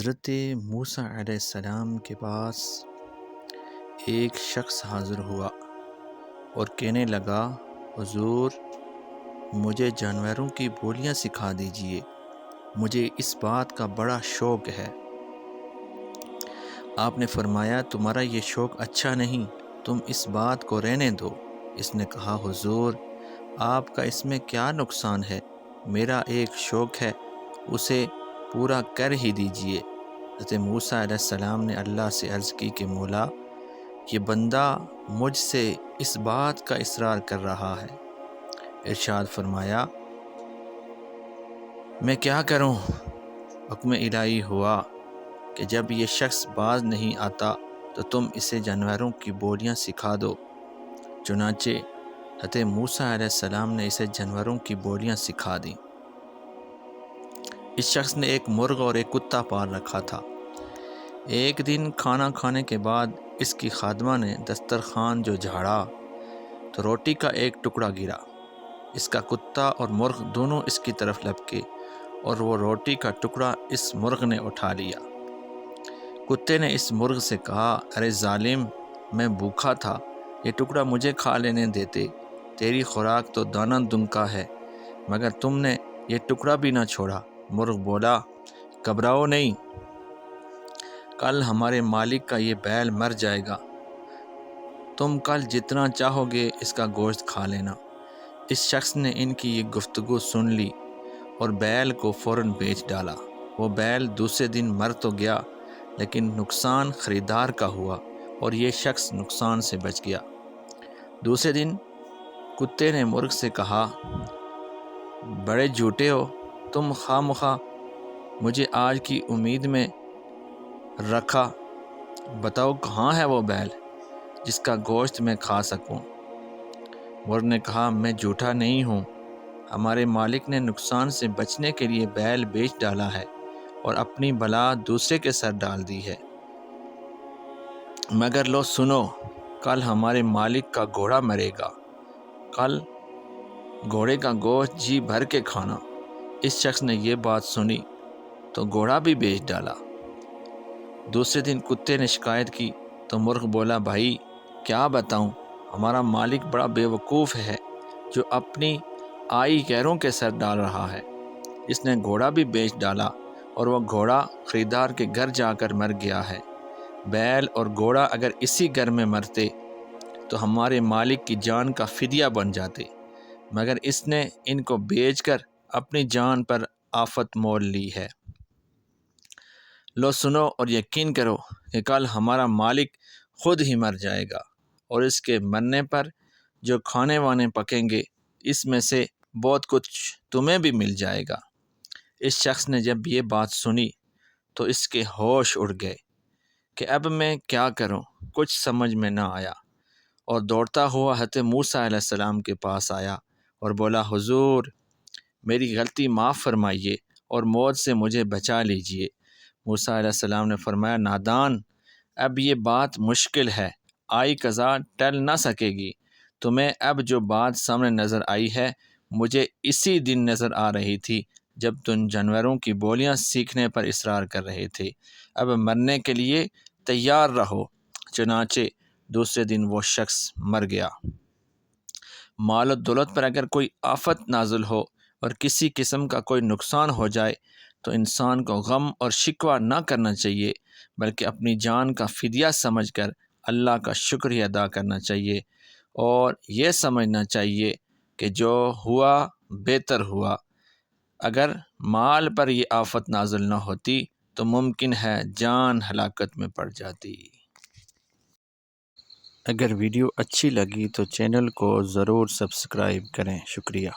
حضرت موسیٰ علیہ السلام کے پاس ایک شخص حاضر ہوا اور کہنے لگا، حضور مجھے جانوروں کی بولیاں سکھا دیجئے، مجھے اس بات کا بڑا شوق ہے۔ آپ نے فرمایا، تمہارا یہ شوق اچھا نہیں، تم اس بات کو رہنے دو۔ اس نے کہا، حضور آپ کا اس میں کیا نقصان ہے، میرا ایک شوق ہے، اسے پورا کر ہی دیجئے۔ حضرت موسیٰ علیہ السلام نے اللہ سے عرض کی کہ مولا، یہ بندہ مجھ سے اس بات کا اصرار کر رہا ہے۔ ارشاد فرمایا، میں کیا کروں؟ حکم الہی ہوا کہ جب یہ شخص باز نہیں آتا تو تم اسے جانوروں کی بولیاں سکھا دو۔ چنانچہ حضرت موسیٰ علیہ السلام نے اسے جانوروں کی بولیاں سکھا دیں۔ اس شخص نے ایک مرغ اور ایک کتا پال رکھا تھا۔ ایک دن کھانا کھانے کے بعد اس کی خادمہ نے دسترخوان جو جھاڑا تو روٹی کا ایک ٹکڑا گرا۔ اس کا کتا اور مرغ دونوں اس کی طرف لپکے اور وہ روٹی کا ٹکڑا اس مرغ نے اٹھا لیا۔ کتے نے اس مرغ سے کہا، ارے ظالم، میں بھوکا تھا، یہ ٹکڑا مجھے کھا لینے دیتے، تیری خوراک تو دانہ دنکا ہے، مگر تم نے یہ ٹکڑا بھی نہ چھوڑا۔ مرغ بولا، گھبراؤ نہیں، کل ہمارے مالک کا یہ بیل مر جائے گا، تم کل جتنا چاہو گے اس کا گوشت کھا لینا۔ اس شخص نے ان کی یہ گفتگو سن لی اور بیل کو فوراً بیچ ڈالا۔ وہ بیل دوسرے دن مر تو گیا، لیکن نقصان خریدار کا ہوا اور یہ شخص نقصان سے بچ گیا۔ دوسرے دن کتے نے مرغ سے کہا، بڑے جھوٹے ہو تم، خواہ مخواہ مجھے آج کی امید میں رکھا، بتاؤ کہاں ہے وہ بیل جس کا گوشت میں کھا سکوں؟ مرغ نے کہا، میں جھوٹا نہیں ہوں، ہمارے مالک نے نقصان سے بچنے کے لیے بیل بیچ ڈالا ہے اور اپنی بلا دوسرے کے سر ڈال دی ہے۔ مگر لو سنو، کل ہمارے مالک کا گھوڑا مرے گا، کل گھوڑے کا گوشت جی بھر کے کھانا۔ اس شخص نے یہ بات سنی تو گھوڑا بھی بیچ ڈالا۔ دوسرے دن کتے نے شکایت کی تو مرغ بولا، بھائی کیا بتاؤں، ہمارا مالک بڑا بے وقوف ہے جو اپنی آئی غیروں کے سر ڈال رہا ہے۔ اس نے گھوڑا بھی بیچ ڈالا اور وہ گھوڑا خریدار کے گھر جا کر مر گیا ہے۔ بیل اور گھوڑا اگر اسی گھر میں مرتے تو ہمارے مالک کی جان کا فدیہ بن جاتے، مگر اس نے ان کو بیچ کر اپنی جان پر آفت مول لی ہے۔ لو سنو اور یقین کرو کہ کل ہمارا مالک خود ہی مر جائے گا اور اس کے مرنے پر جو کھانے وانے پکیں گے اس میں سے بہت کچھ تمہیں بھی مل جائے گا۔ اس شخص نے جب یہ بات سنی تو اس کے ہوش اڑ گئے کہ اب میں کیا کروں، کچھ سمجھ میں نہ آیا، اور دوڑتا ہوا حضرت موسیٰ علیہ السلام کے پاس آیا اور بولا، حضور میری غلطی معاف فرمائیے اور موت سے مجھے بچا لیجئے۔ موسیٰ علیہ السلام نے فرمایا، نادان، اب یہ بات مشکل ہے، آئی قضا ٹل نہ سکے گی، تمہیں اب جو بات سامنے نظر آئی ہے مجھے اسی دن نظر آ رہی تھی جب تم جانوروں کی بولیاں سیکھنے پر اصرار کر رہے تھے، اب مرنے کے لیے تیار رہو۔ چنانچہ دوسرے دن وہ شخص مر گیا۔ مال و دولت پر اگر کوئی آفت نازل ہو اور کسی قسم کا کوئی نقصان ہو جائے تو انسان کو غم اور شکوہ نہ کرنا چاہیے، بلکہ اپنی جان کا فدیہ سمجھ کر اللہ کا شکریہ ادا کرنا چاہیے اور یہ سمجھنا چاہیے کہ جو ہوا بہتر ہوا۔ اگر مال پر یہ آفت نازل نہ ہوتی تو ممکن ہے جان ہلاکت میں پڑ جاتی۔ اگر ویڈیو اچھی لگی تو چینل کو ضرور سبسکرائب کریں۔ شکریہ۔